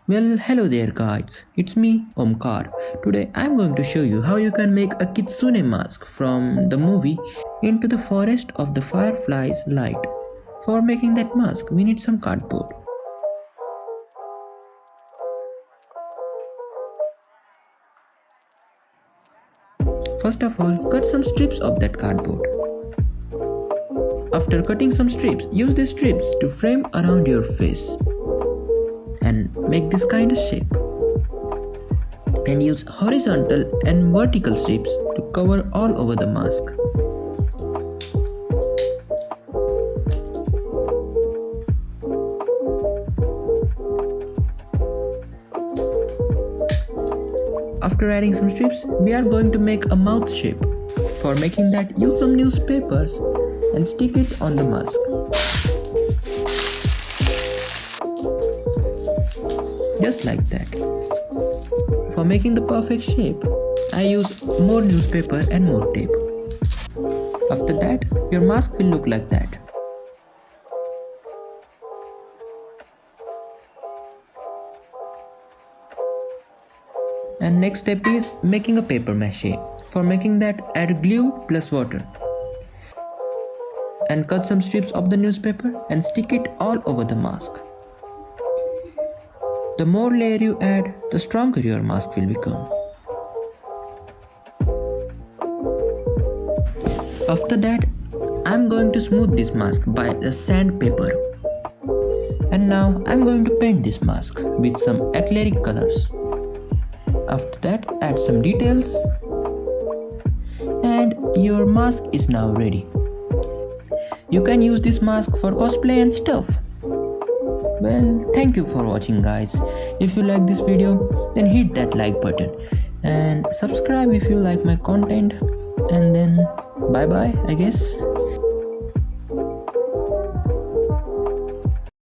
Well, hello there guys, it's me Omkar. Today I'm going to show you how you can make a kitsune mask from the movie Into the Forest of the Fireflies Light. For making that mask, we need some cardboard. First of all, cut some strips of that cardboard. After cutting some strips, use these strips to frame around your face and make this kind of shape. And use horizontal and vertical strips to cover all over the mask. After adding some strips, we are going to make a mouth shape. For making that, use some newspapers and stick it on the mask. Just like that. For making the perfect shape, I use more newspaper and more tape. After that, your mask will look like that. And next step is making a paper mache. For making that, add glue plus water. And cut some strips of the newspaper and stick it all over the mask. The more layer you add, the stronger your mask will become. After that, I'm going to smooth this mask by the sandpaper. And now I'm going to paint this mask with some acrylic colors. After that, add some details and your mask is now ready. You can use this mask for cosplay and stuff. Well, thank you for watching guys. If you like this video, then hit that like button and subscribe if you like my content, and then bye bye I guess.